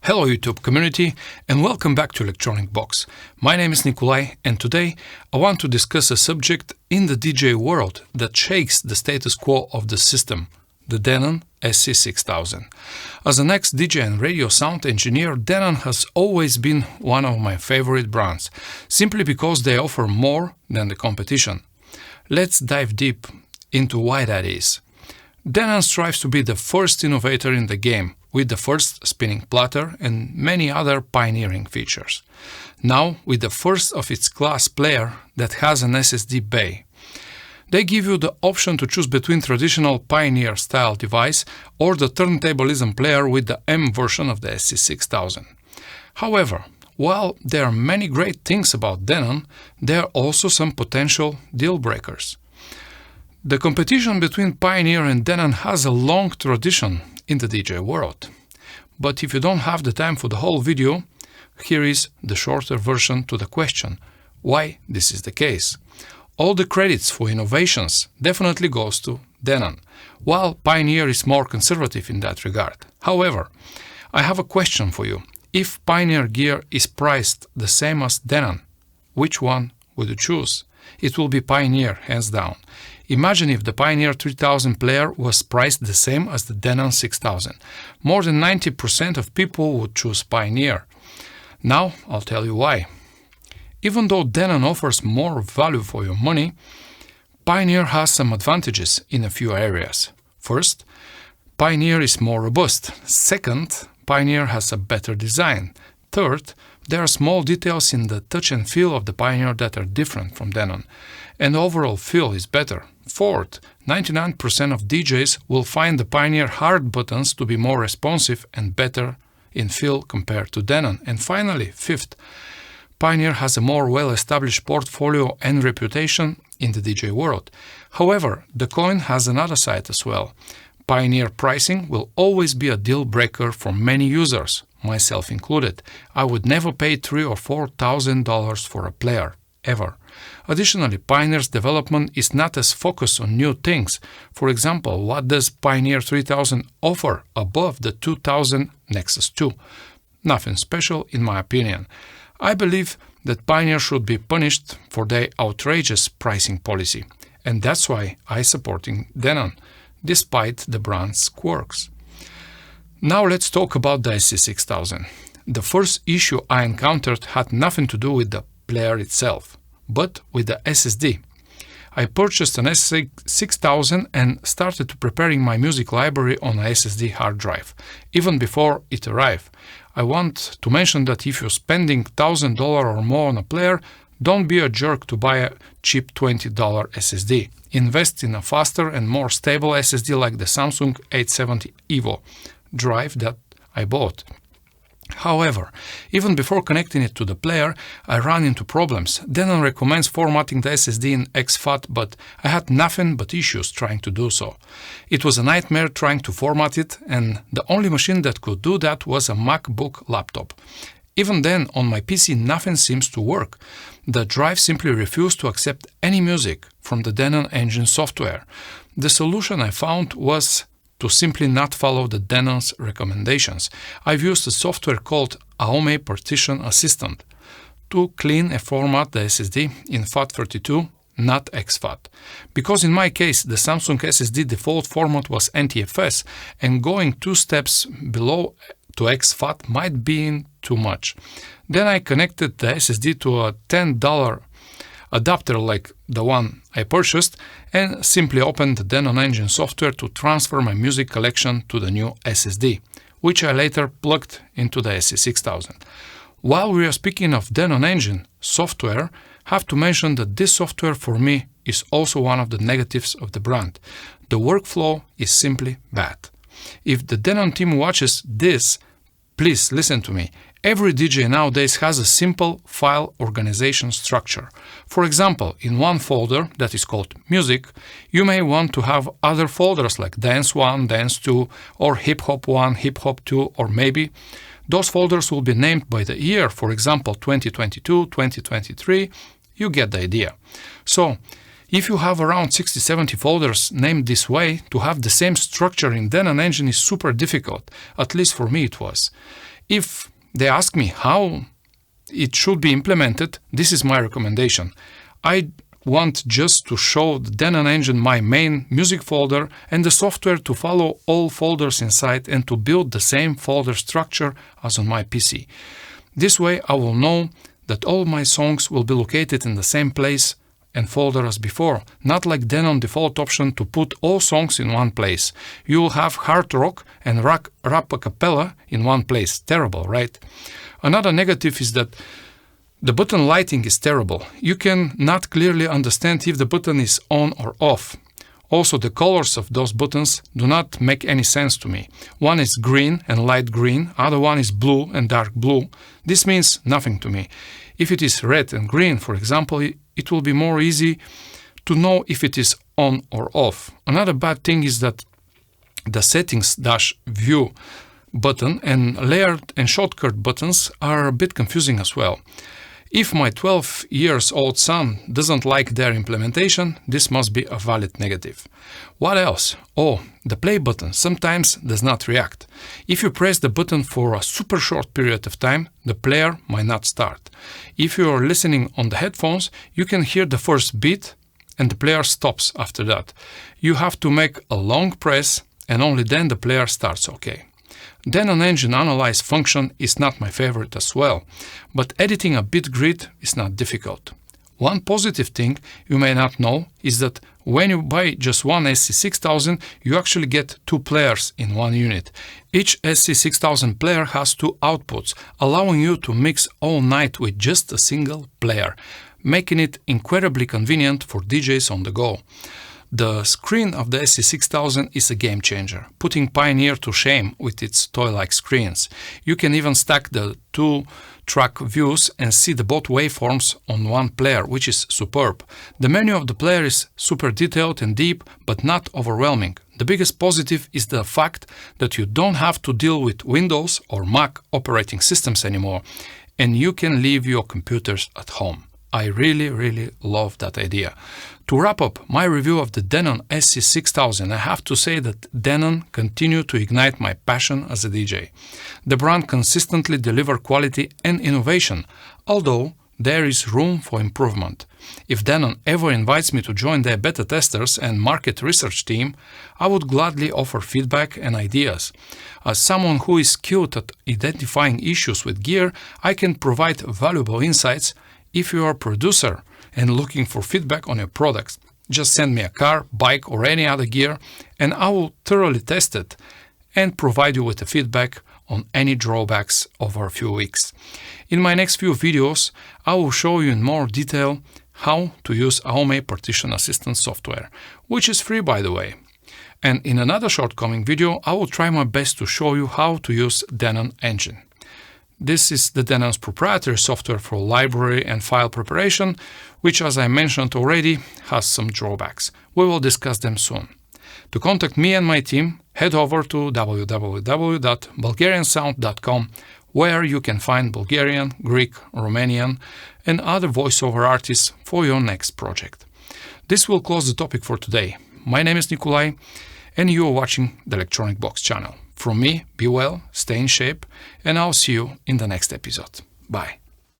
Hello YouTube community and welcome back to Electronic Box. My name is Nikolai and today I want to discuss a subject in the DJ world that shakes the status quo of the system, the Denon SC6000. As an ex-DJ and radio sound engineer, Denon has always been one of my favorite brands, simply because they offer more than the competition. Let's dive deep into why that is. Denon strives to be the first innovator in the game, with the first spinning platter and many other pioneering features. Now, with the first of its class player that has an SSD bay. They give you the option to choose between traditional Pioneer style device or the turntablism player with the M version of the SC6000. However, while there are many great things about Denon, there are also some potential deal breakers. The competition between Pioneer and Denon has a long tradition in the DJ world. But if you don't have the time for the whole video, here is the shorter version to the question, why this is the case. All the credits for innovations definitely goes to Denon, while Pioneer is more conservative in that regard. However, I have a question for you. If Pioneer gear is priced the same as Denon, which one would you choose? It will be Pioneer, hands down. Imagine if the Pioneer 3000 player was priced the same as the Denon 6000. More than 90% of people would choose Pioneer. Now I'll tell you why. Even though Denon offers more value for your money, Pioneer has some advantages in a few areas. First, Pioneer is more robust. Second, Pioneer has a better design. Third, there are small details in the touch and feel of the Pioneer that are different from Denon, and the overall feel is better. Fourth, 99% of DJs will find the Pioneer hard buttons to be more responsive and better in feel compared to Denon. And finally, fifth, Pioneer has a more well-established portfolio and reputation in the DJ world. However, the coin has another side as well. Pioneer pricing will always be a deal breaker for many users, myself included. I would never pay $3,000 or $4,000 for a player, ever. Additionally, Pioneer's development is not as focused on new things. For example, what does Pioneer 3000 offer above the 2000 Nexus 2? Nothing special in my opinion. I believe that Pioneer should be punished for their outrageous pricing policy, and that's why I'm supporting Denon, despite the brand's quirks. Now let's talk about the SC6000. The first issue I encountered had nothing to do with the player itself, but with the SSD. I purchased an SC6000 and started preparing my music library on an SSD hard drive, even before it arrived. I want to mention that if you're spending $1,000 or more on a player, don't be a jerk to buy a cheap $20 SSD. Invest in a faster and more stable SSD like the Samsung 870 EVO drive that I bought. However, even before connecting it to the player, I ran into problems. Denon recommends formatting the SSD in exFAT, but I had nothing but issues trying to do so. It was a nightmare trying to format it, and the only machine that could do that was a MacBook laptop. Even then, on my PC, nothing seems to work. The drive simply refused to accept any music from the Denon engine software. The solution I found was to simply not follow the Denon's recommendations. I've used a software called Aome Partition Assistant to clean and format the SSD in FAT32, not exFAT. Because in my case, the Samsung SSD default format was NTFS, and going 2 steps below to exFAT might be too much. Then I connected the SSD to a $10 adapter like the one I purchased and simply opened the Denon engine software to transfer my music collection to the new SSD, which I later plugged into the SC6000. While we are speaking of Denon engine software, have to mention that this software for me is also one of the negatives of the brand. The workflow is simply bad. If the Denon team watches this, please listen to me. Every DJ nowadays has a simple file organization structure. For example, in one folder that is called Music, you may want to have other folders like Dance 1, Dance 2, or Hip Hop 1, Hip Hop 2, or maybe those folders will be named by the year, for example 2022, 2023, you get the idea. So, If you have around 60-70 folders named this way, to have the same structure in Denon engine is super difficult, at least for me it was. If they ask me how it should be implemented, this is my recommendation. I want just to show the Denon engine my main music folder and the software to follow all folders inside and to build the same folder structure as on my PC. This way I will know that all my songs will be located in the same place and folder as before, not like Denon default option to put all songs in one place. You will have hard rock and rap a cappella in one place. Terrible, right? Another negative is that the button lighting is terrible. You can not clearly understand if the button is on or off. Also, the colors of those buttons do not make any sense to me. One is green and light green, other one is blue and dark blue. This means nothing to me. If it is red and green, for example, it will be more easy to know if it is on or off. Another bad thing is that the settings-view button and layered and shortcut buttons are a bit confusing as well. If my 12-year-old son doesn't like their implementation, this must be a valid negative. What else? Oh, the play button sometimes does not react. If you press the button for a super short period of time, the player might not start. If you are listening on the headphones, you can hear the first beat and the player stops after that. You have to make a long press and only then the player starts okay. Denon engine analyze function is not my favorite as well, but editing a bit grid is not difficult. One positive thing you may not know is that when you buy just one SC6000, you actually get two players in one unit. Each SC6000 player has two outputs, allowing you to mix all night with just a single player, making it incredibly convenient for DJs on the go. The screen of the SC6000 is a game changer, putting Pioneer to shame with its toy-like screens. You can even stack the two-track views and see the both waveforms on one player, which is superb. The menu of the player is super detailed and deep, but not overwhelming. The biggest positive is the fact that you don't have to deal with Windows or Mac operating systems anymore, and you can leave your computers at home. I really love that idea. To wrap up my review of the Denon SC6000, I have to say that Denon continued to ignite my passion as a DJ. The brand consistently delivers quality and innovation, although there is room for improvement. If Denon ever invites me to join their beta testers and market research team, I would gladly offer feedback and ideas. As someone who is skilled at identifying issues with gear, I can provide valuable insights. If you are a producer and looking for feedback on your products, just send me a car, bike or any other gear and I will thoroughly test it and provide you with the feedback on any drawbacks over a few weeks. In my next few videos, I will show you in more detail how to use AOME Partition Assistant software, which is free by the way. And in another shortcoming video, I will try my best to show you how to use Denon engine. This is the Denon's proprietary software for library and file preparation, which, as I mentioned already, has some drawbacks. We will discuss them soon. To contact me and my team, head over to www.bulgariansound.com, where you can find Bulgarian, Greek, Romanian, and other voiceover artists for your next project. This will close the topic for today. My name is Nikolai, and you are watching the Electronic Box channel. From me, be well, stay in shape, and I'll see you in the next episode. Bye.